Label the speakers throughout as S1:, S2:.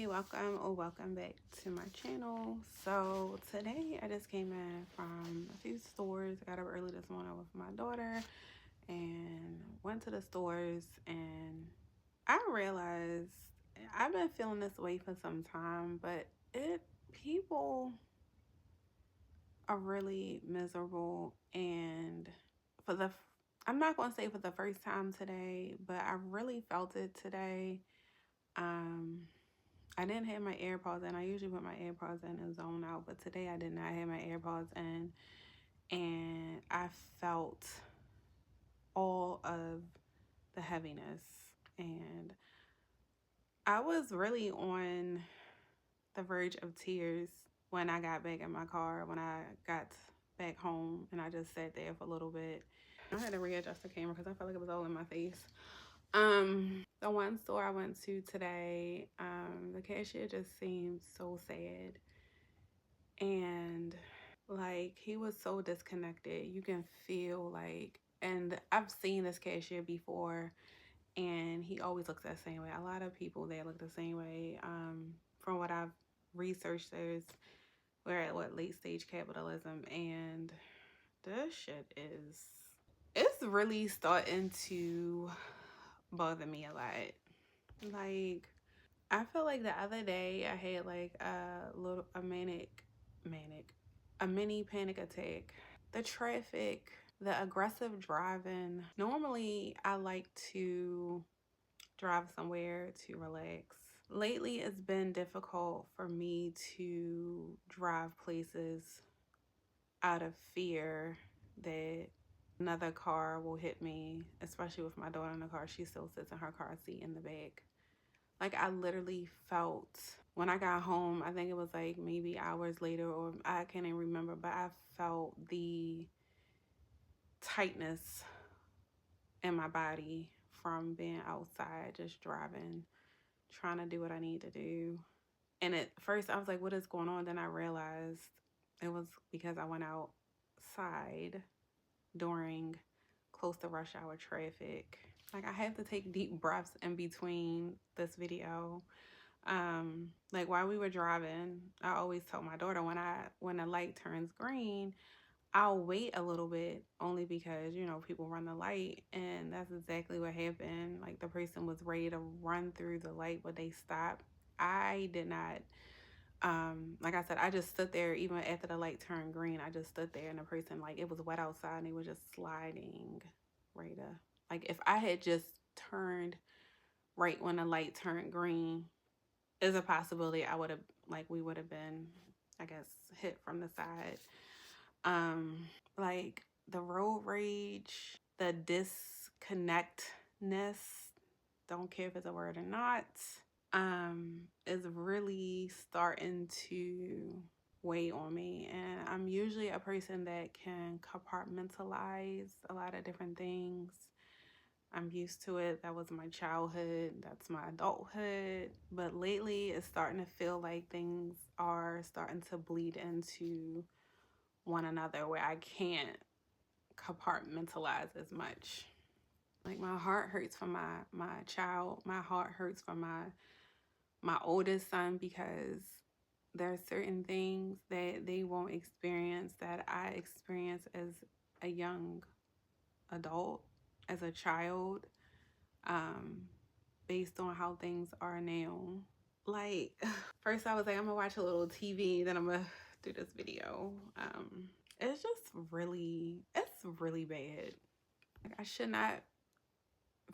S1: welcome or welcome back to my channel. So today I just came in from a few stores. I got up early this morning with my daughter and went to the stores, and I realized I've been feeling this way for some time, but people are really miserable, and for the I'm not going to say for the first time today, but I really felt it today. I didn't have my AirPods in. I usually put my AirPods in and zone out, but today I did not have my AirPods in, and I felt all of the heaviness. And I was really on the verge of tears when I got back in my car, when I got back home, and I just sat there for a little bit. I had to readjust the camera because I felt like it was all in my face. The one store I went to today, the cashier just seemed so sad, and like he was so disconnected. You can feel like, and I've seen this cashier before, and he always looks the same way. A lot of people there look the same way. From what I've researched, we're at late stage capitalism, and this shit it's really starting to bother me a lot. Like, I feel like the other day I had like a mini panic attack. The traffic, the aggressive driving. Normally I like to drive somewhere to relax. Lately it's been difficult for me to drive places out of fear that another car will hit me, especially with my daughter in the car. She still sits in her car seat in the back. Like, I literally felt when I got home, I think it was like maybe hours later, or I can't even remember, but I felt the tightness in my body from being outside, just driving, trying to do what I need to do. And at first I was like, what is going on? Then I realized it was because I went outside during close to rush hour traffic. Like, I have to take deep breaths in between this video. Like, while we were driving, I always tell my daughter when the light turns green, I'll wait a little bit, only because, people run the light, and that's exactly what happened. Like, the person was ready to run through the light, but they stopped. I did not. Like I said, I just stood there. Even after the light turned green, I just stood there, and the person, like, it was wet outside and they were just sliding right up. Like, if I had just turned right when the light turned green, is a possibility we would have been, I guess, hit from the side. Like, the road rage, the disconnectedness, don't care if it's a word or not, is really starting to weigh on me. And I'm usually a person that can compartmentalize a lot of different things. I'm used to it. That was my childhood. That's my adulthood. But lately, it's starting to feel like things are starting to bleed into one another, where I can't compartmentalize as much. Like, my heart hurts for my child. My heart hurts for my oldest son, because there are certain things that they won't experience that I experienced as a young adult, as a child, based on how things are now. Like, first I was like, I'm gonna watch a little TV, then I'm gonna do this video. It's really bad. Like, I should not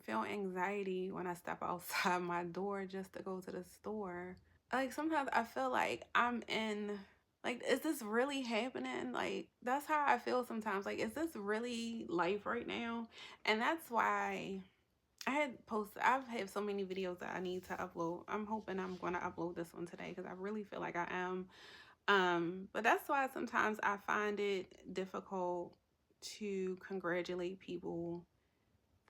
S1: feel anxiety when I step outside my door just to go to the store. Like, sometimes I feel like I'm in, like, is this really happening? Like, that's how I feel sometimes. Like, is this really life right now? And that's why I've had so many videos that I need to upload. I'm hoping I'm going to upload this one today, because I really feel like I am. But that's why sometimes I find it difficult to congratulate people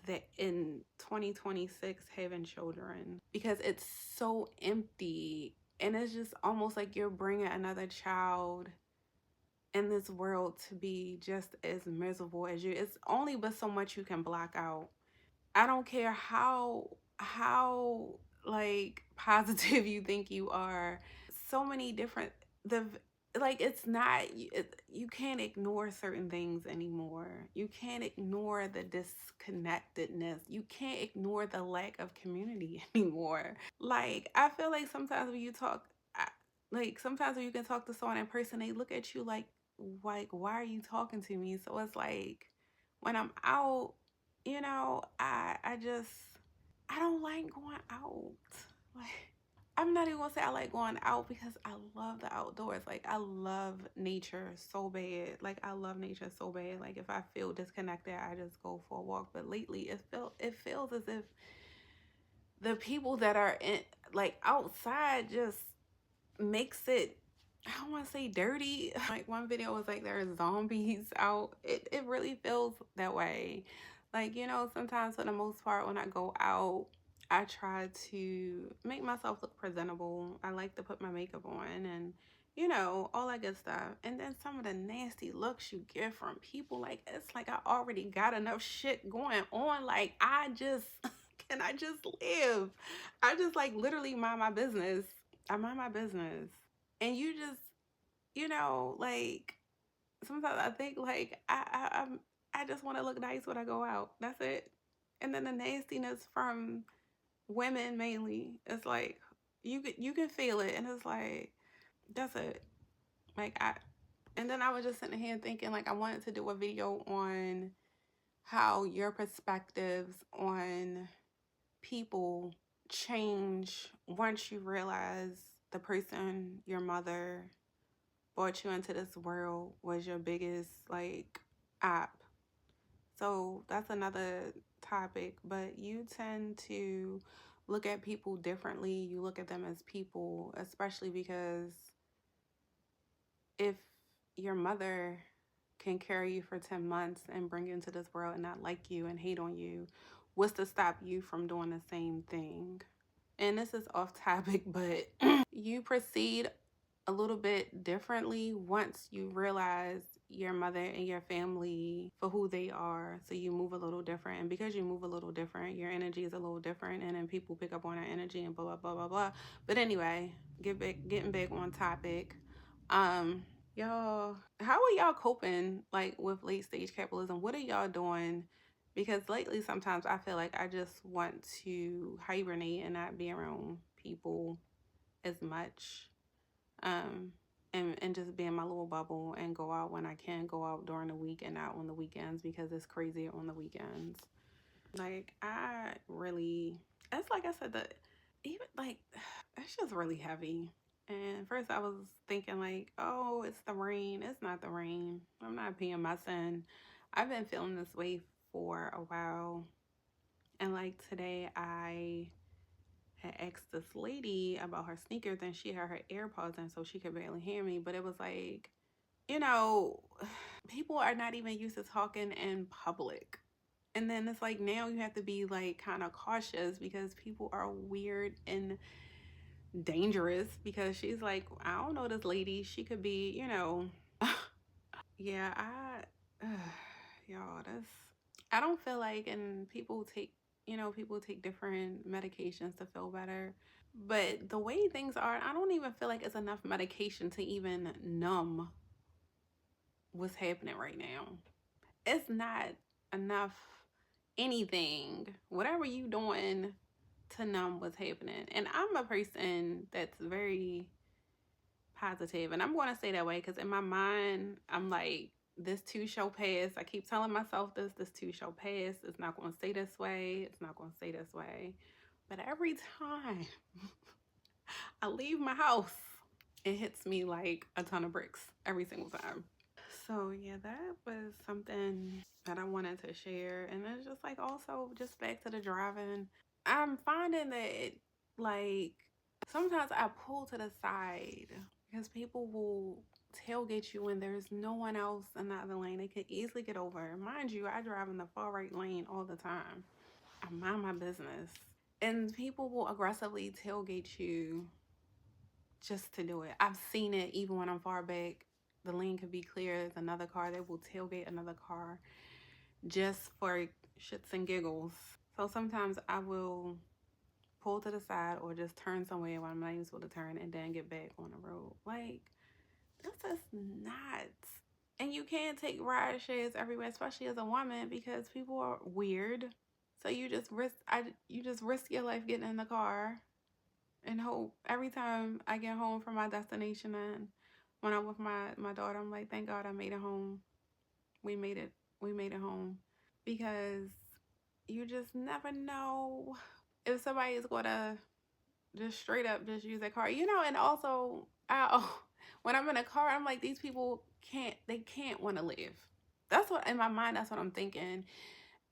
S1: that in 2026 having children, because it's so empty, and it's just almost like you're bringing another child in this world to be just as miserable as you. It's only but so much you can block out. I don't care how like positive you think you are. So many different the like it's not you can't ignore certain things anymore. You can't ignore the disconnectedness. You can't ignore the lack of community anymore. Like I feel like sometimes when you talk like sometimes when you can talk to someone in person, they look at you like why are you talking to me? So it's like when I'm out, I just I don't like going out. Like I'm not even gonna say I like going out because I love the outdoors. Like I love nature so bad. Like I love nature so bad. Like if I feel disconnected, I just go for a walk. But lately, it feels as if the people that are in like outside just makes it. I don't want to say dirty. Like one video was like there are zombies out. It really feels that way. Like sometimes for the most part when I go out, I try to make myself look presentable. I like to put my makeup on and all that good stuff. And then some of the nasty looks you get from people, like it's like I already got enough shit going on. Like I just can I just live? I just like literally mind my business. I mind my business. And you just, like sometimes I think like I just want to look nice when I go out. That's it. And then the nastiness from women mainly, it's like you can feel it, and it's like that's it. Like and then I was just sitting here thinking like I wanted to do a video on how your perspectives on people change once you realize the person your mother brought you into this world was your biggest like app. So that's another topic, but you tend to look at people differently. You look at them as people, especially because if your mother can carry you for 10 months and bring you into this world and not like you and hate on you, what's to stop you from doing the same thing? And this is off topic, but you proceed a little bit differently once you realize your mother and your family for who they are. So you move a little different. And because you move a little different, your energy is a little different. And then people pick up on our energy and blah, blah, blah, blah, blah. But anyway, getting back on topic. Y'all, how are y'all coping like with late stage capitalism? What are y'all doing? Because lately sometimes I feel like I just want to hibernate and not be around people as much. Um and just be in my little bubble and go out when I can go out during the week and not on the weekends because it's crazy on the weekends. Like I really it's like I said that even like it's just really heavy. And first I was thinking like, oh, it's the rain. It's not the rain. I'm not being my son. I've been feeling this way for a while. And like today I had asked this lady about her sneakers and she had her AirPods in so she could barely hear me. But it was like, you know, people are not even used to talking in public. And then it's like now you have to be like kind of cautious because people are weird and dangerous because she's like, I don't know this lady. She could be, yeah, y'all, that's, I don't feel like, and people take different medications to feel better. But the way things are, I don't even feel like it's enough medication to even numb what's happening right now. It's not enough anything, whatever you doing to numb what's happening. And I'm a person that's very positive, and I'm going to say that way because in my mind, I'm like, this too shall pass. I keep telling myself this too shall pass. It's not going to stay this way. It's not going to stay this way. But every time I leave my house, it hits me like a ton of bricks every single time. So yeah, that was something that I wanted to share. And it's just like also just back to the driving. I'm finding that like sometimes I pull to the side because people will tailgate you when there's no one else in the other lane. They could easily get over. Mind you, I drive in the far right lane all the time. I mind my business. And people will aggressively tailgate you just to do it. I've seen it even when I'm far back. The lane could be clear. There's another car that will tailgate another car just for shits and giggles. So sometimes I will pull to the side or just turn somewhere when I'm not even supposed to turn and then get back on the road. Like, that's just nuts. And you can't take ride shares everywhere, especially as a woman, because people are weird. So you just risk your life getting in the car and hope every time I get home from my destination, and when I'm with my daughter, I'm like, thank God I made it home. We made it. We made it home. Because you just never know if somebody is gonna just straight up just use that car, and also when I'm in a car, I'm like, these people can't want to live. That's what, in my mind, that's what I'm thinking.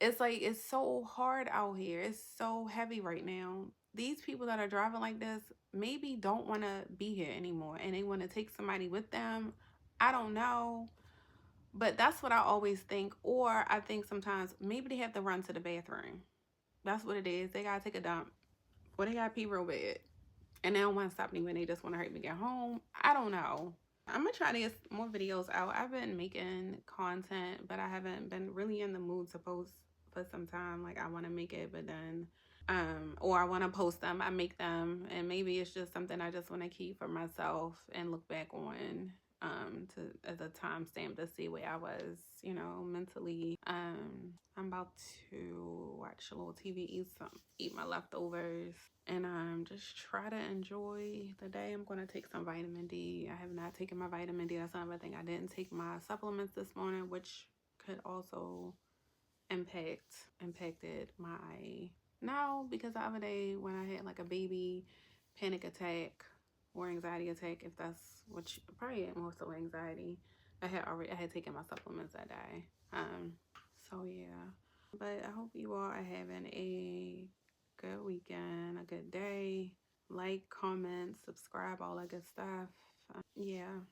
S1: It's like, it's so hard out here. It's so heavy right now. These people that are driving like this maybe don't want to be here anymore and they want to take somebody with them. I don't know. But that's what I always think. Or I think sometimes maybe they have to run to the bathroom. That's what it is. They got to take a dump. Or they got to pee real bad. And they don't want to stop me when they just want to hurry me get home. I don't know. I'm going to try to get more videos out. I've been making content, but I haven't been really in the mood to post for some time. Like, I want to make it, but then, or I want to post them. I make them, and maybe it's just something I just want to keep for myself and look back on, as a timestamp to see where I was, mentally. I'm about to watch a little TV, eat my leftovers, and just try to enjoy the day. I'm going to take some vitamin D. I have not taken my vitamin D. That's another thing. I didn't take my supplements this morning, which could also impacted my, no, because the other day when I had like a baby panic attack or anxiety attack, if that's what you, probably more so anxiety, I had taken my supplements that day. So yeah, but I hope you all are having a good weekend, a good day. Like, comment, subscribe, all that good stuff. Yeah,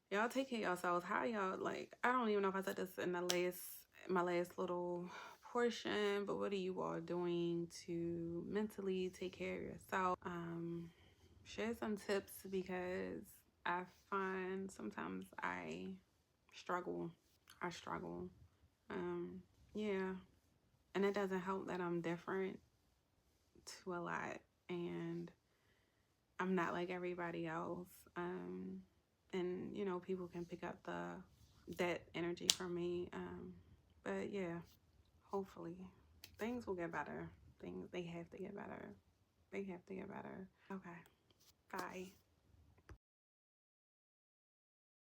S1: y'all take care of yourselves. How y'all, like, I don't even know if I said this in my last little portion, but what are you all doing to mentally take care of yourself? Share some tips, because I find sometimes I struggle. Yeah, and it doesn't help that I'm different to a lot, and I'm not like everybody else. And people can pick up that energy from me. But yeah, hopefully things will get better. They have to get better. They have to get better. Okay, bye.